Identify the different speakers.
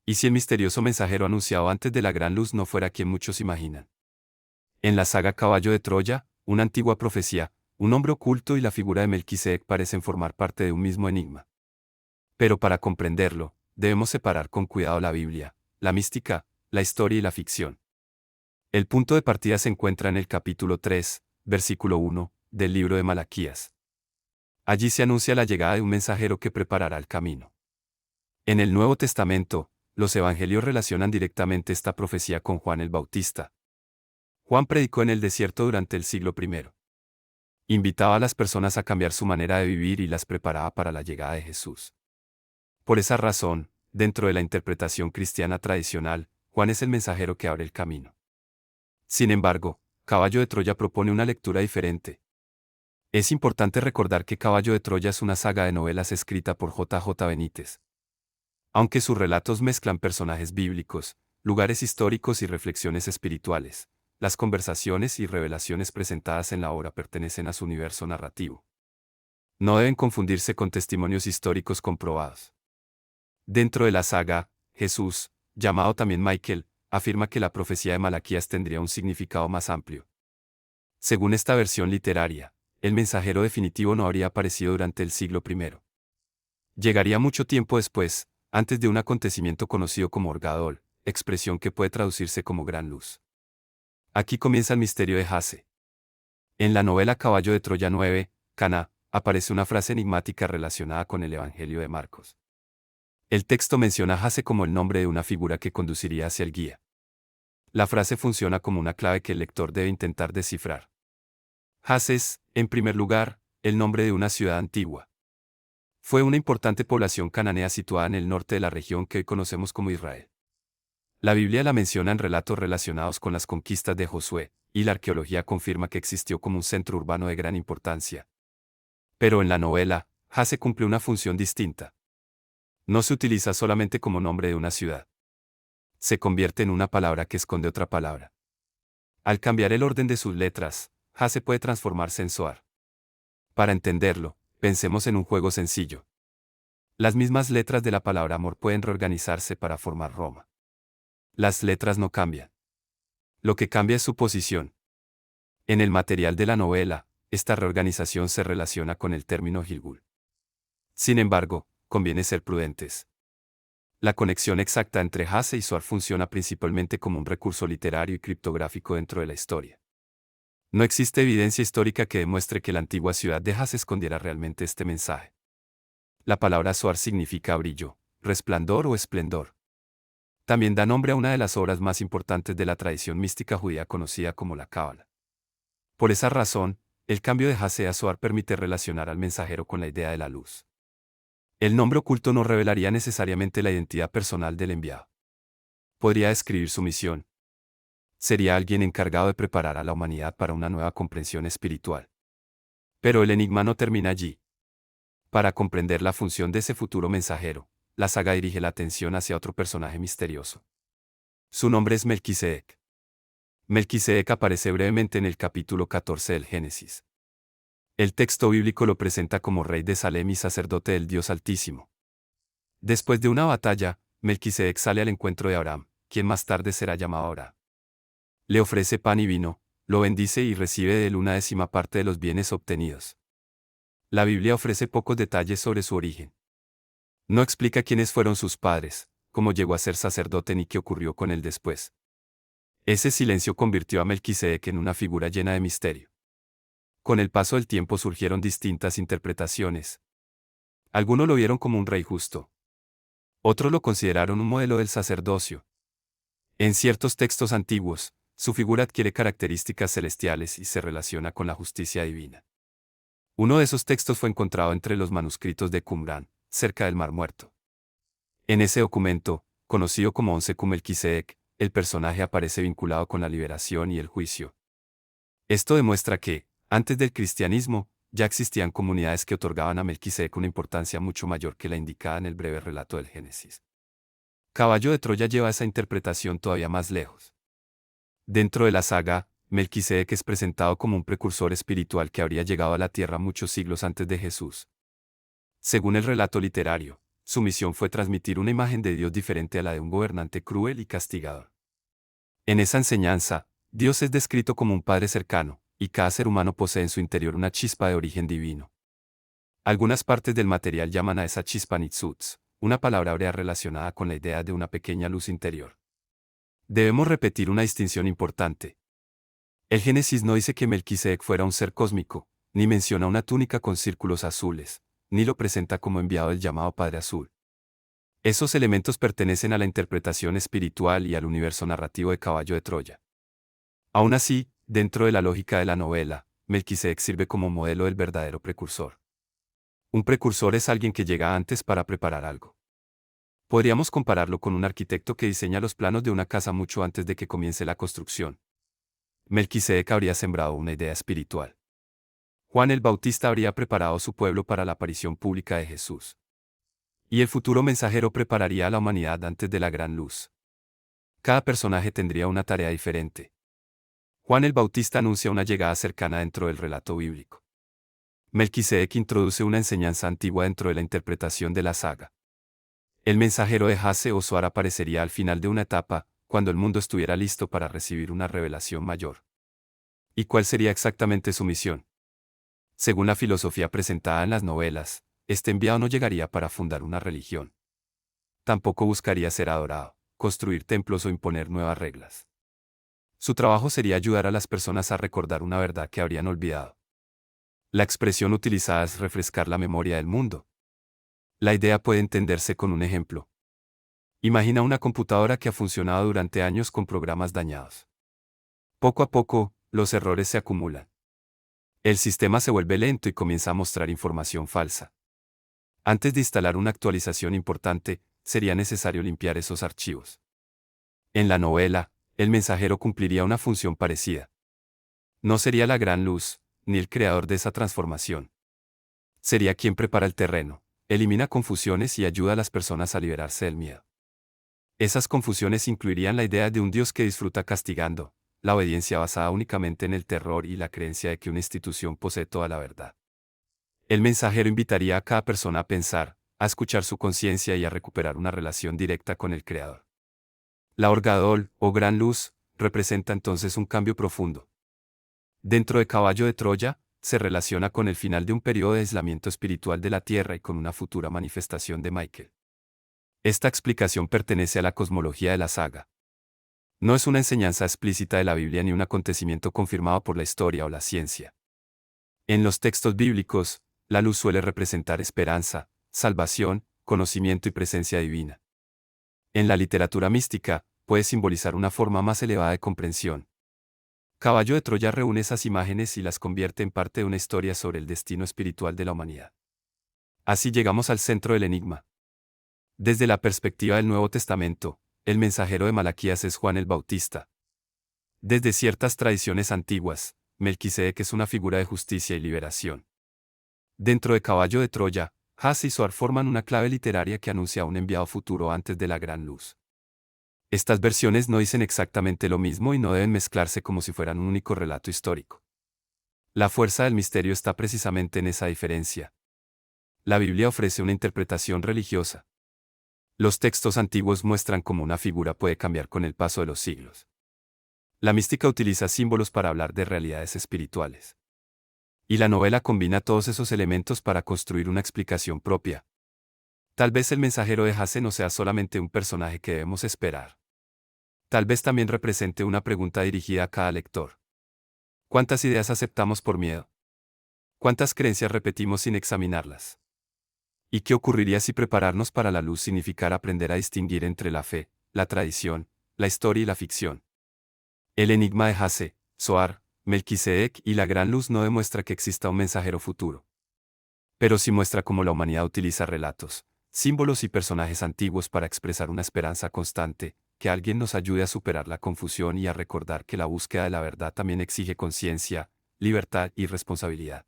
Speaker 1: ¿Y si el misterioso mensajero anunciado antes de la gran luz no fuera quien muchos imaginan? En la saga Caballo de Troya, una antigua profecía, un hombre oculto y la figura de Melquisedec parecen formar parte de un mismo enigma. Pero para comprenderlo, debemos separar con cuidado la Biblia, la mística, la historia y la ficción. El punto de partida se encuentra en el capítulo 3, versículo 1, del libro de Malaquías. Allí se anuncia la llegada de un mensajero que preparará el camino. En el Nuevo Testamento, los evangelios relacionan directamente esta profecía con Juan el Bautista. Juan predicó en el desierto durante el siglo I. Invitaba a las personas a cambiar su manera de vivir y las preparaba para la llegada de Jesús. Por esa razón, dentro de la interpretación cristiana tradicional, Juan es el mensajero que abre el camino. Sin embargo, Caballo de Troya propone una lectura diferente. Es importante recordar que Caballo de Troya es una saga de novelas escrita por J.J. Benítez. Aunque sus relatos mezclan personajes bíblicos, lugares históricos y reflexiones espirituales, las conversaciones y revelaciones presentadas en la obra pertenecen a su universo narrativo. No deben confundirse con testimonios históricos comprobados. Dentro de la saga, Jesús, llamado también Michael, afirma que la profecía de Malaquías tendría un significado más amplio. Según esta versión literaria, el mensajero definitivo no habría aparecido durante el siglo I. Llegaría mucho tiempo después, antes de un acontecimiento conocido como Orgadol, expresión que puede traducirse como gran luz. Aquí comienza el misterio de Jase. En la novela Caballo de Troya 9, Caná, aparece una frase enigmática relacionada con el Evangelio de Marcos. El texto menciona a Jase como el nombre de una figura que conduciría hacia el guía. La frase funciona como una clave que el lector debe intentar descifrar. Jase es, en primer lugar, el nombre de una ciudad antigua. Fue una importante población cananea situada en el norte de la región que hoy conocemos como Israel. La Biblia la menciona en relatos relacionados con las conquistas de Josué, y la arqueología confirma que existió como un centro urbano de gran importancia. Pero en la novela, Jase cumple una función distinta. No se utiliza solamente como nombre de una ciudad. Se convierte en una palabra que esconde otra palabra. Al cambiar el orden de sus letras, Jase puede transformarse en Zoar. Para entenderlo, pensemos en un juego sencillo. Las mismas letras de la palabra amor pueden reorganizarse para formar Roma. Las letras no cambian. Lo que cambia es su posición. En el material de la novela, esta reorganización se relaciona con el término Gilgul. Sin embargo, conviene ser prudentes. La conexión exacta entre Jase y Zoar funciona principalmente como un recurso literario y criptográfico dentro de la historia. No existe evidencia histórica que demuestre que la antigua ciudad de Jase escondiera realmente este mensaje. La palabra Zoar significa brillo, resplandor o esplendor. También da nombre a una de las obras más importantes de la tradición mística judía conocida como la Cábala. Por esa razón, el cambio de Jase a Zoar permite relacionar al mensajero con la idea de la luz. El nombre oculto no revelaría necesariamente la identidad personal del enviado. Podría describir su misión. Sería alguien encargado de preparar a la humanidad para una nueva comprensión espiritual. Pero el enigma no termina allí. Para comprender la función de ese futuro mensajero, la saga dirige la atención hacia otro personaje misterioso. Su nombre es Melquisedec. Melquisedec aparece brevemente en el capítulo 14 del Génesis. El texto bíblico lo presenta como rey de Salem y sacerdote del Dios Altísimo. Después de una batalla, Melquisedec sale al encuentro de Abraham, quien más tarde será llamado Abraham. Le ofrece pan y vino, lo bendice y recibe de él una 10ª parte de los bienes obtenidos. La Biblia ofrece pocos detalles sobre su origen. No explica quiénes fueron sus padres, cómo llegó a ser sacerdote ni qué ocurrió con él después. Ese silencio convirtió a Melquisedec en una figura llena de misterio. Con el paso del tiempo surgieron distintas interpretaciones. Algunos lo vieron como un rey justo. Otros lo consideraron un modelo del sacerdocio. En ciertos textos antiguos, su figura adquiere características celestiales y se relaciona con la justicia divina. Uno de esos textos fue encontrado entre los manuscritos de Qumrán, cerca del Mar Muerto. En ese documento, conocido como 11 Melquisedec, el personaje aparece vinculado con la liberación y el juicio. Esto demuestra que, antes del cristianismo, ya existían comunidades que otorgaban a Melquisedec una importancia mucho mayor que la indicada en el breve relato del Génesis. Caballo de Troya lleva esa interpretación todavía más lejos. Dentro de la saga, Melquisedec es presentado como un precursor espiritual que habría llegado a la tierra muchos siglos antes de Jesús. Según el relato literario, su misión fue transmitir una imagen de Dios diferente a la de un gobernante cruel y castigador. En esa enseñanza, Dios es descrito como un Padre cercano, y cada ser humano posee en su interior una chispa de origen divino. Algunas partes del material llaman a esa chispa Nitzutz, una palabra hebrea relacionada con la idea de una pequeña luz interior. Debemos repetir una distinción importante. El Génesis no dice que Melquisedec fuera un ser cósmico, ni menciona una túnica con círculos azules, ni lo presenta como enviado del llamado Padre Azul. Esos elementos pertenecen a la interpretación espiritual y al universo narrativo de Caballo de Troya. Aún así, dentro de la lógica de la novela, Melquisedec sirve como modelo del verdadero precursor. Un precursor es alguien que llega antes para preparar algo. Podríamos compararlo con un arquitecto que diseña los planos de una casa mucho antes de que comience la construcción. Melquisedec habría sembrado una idea espiritual. Juan el Bautista habría preparado a su pueblo para la aparición pública de Jesús. Y el futuro mensajero prepararía a la humanidad antes de la gran luz. Cada personaje tendría una tarea diferente. Juan el Bautista anuncia una llegada cercana dentro del relato bíblico. Melquisedec introduce una enseñanza antigua dentro de la interpretación de la saga. El mensajero de Jase o Zoar aparecería al final de una etapa, cuando el mundo estuviera listo para recibir una revelación mayor. ¿Y cuál sería exactamente su misión? Según la filosofía presentada en las novelas, este enviado no llegaría para fundar una religión. Tampoco buscaría ser adorado, construir templos o imponer nuevas reglas. Su trabajo sería ayudar a las personas a recordar una verdad que habrían olvidado. La expresión utilizada es refrescar la memoria del mundo. La idea puede entenderse con un ejemplo. Imagina una computadora que ha funcionado durante años con programas dañados. Poco a poco, los errores se acumulan. El sistema se vuelve lento y comienza a mostrar información falsa. Antes de instalar una actualización importante, sería necesario limpiar esos archivos. En la novela, el mensajero cumpliría una función parecida. No sería la gran luz, ni el creador de esa transformación. Sería quien prepara el terreno, elimina confusiones y ayuda a las personas a liberarse del miedo. Esas confusiones incluirían la idea de un Dios que disfruta castigando, la obediencia basada únicamente en el terror y la creencia de que una institución posee toda la verdad. El mensajero invitaría a cada persona a pensar, a escuchar su conciencia y a recuperar una relación directa con el Creador. La Orgadol, o Gran Luz, representa entonces un cambio profundo. Dentro de Caballo de Troya, se relaciona con el final de un periodo de aislamiento espiritual de la Tierra y con una futura manifestación de Michael. Esta explicación pertenece a la cosmología de la saga. No es una enseñanza explícita de la Biblia ni un acontecimiento confirmado por la historia o la ciencia. En los textos bíblicos, la luz suele representar esperanza, salvación, conocimiento y presencia divina. En la literatura mística, puede simbolizar una forma más elevada de comprensión. Caballo de Troya reúne esas imágenes y las convierte en parte de una historia sobre el destino espiritual de la humanidad. Así llegamos al centro del enigma. Desde la perspectiva del Nuevo Testamento, el mensajero de Malaquías es Juan el Bautista. Desde ciertas tradiciones antiguas, Melquisedec es una figura de justicia y liberación. Dentro de Caballo de Troya, Jase y Zoar forman una clave literaria que anuncia un enviado futuro antes de la gran luz. Estas versiones no dicen exactamente lo mismo y no deben mezclarse como si fueran un único relato histórico. La fuerza del misterio está precisamente en esa diferencia. La Biblia ofrece una interpretación religiosa. Los textos antiguos muestran cómo una figura puede cambiar con el paso de los siglos. La mística utiliza símbolos para hablar de realidades espirituales. Y la novela combina todos esos elementos para construir una explicación propia. Tal vez el mensajero de Jase no sea solamente un personaje que debemos esperar. Tal vez también represente una pregunta dirigida a cada lector. ¿Cuántas ideas aceptamos por miedo? ¿Cuántas creencias repetimos sin examinarlas? ¿Y qué ocurriría si prepararnos para la luz significara aprender a distinguir entre la fe, la tradición, la historia y la ficción? El enigma de Jase, Zoar, Melquisedec y la gran luz no demuestra que exista un mensajero futuro. Pero sí muestra cómo la humanidad utiliza relatos, símbolos y personajes antiguos para expresar una esperanza constante, que alguien nos ayude a superar la confusión y a recordar que la búsqueda de la verdad también exige conciencia, libertad y responsabilidad.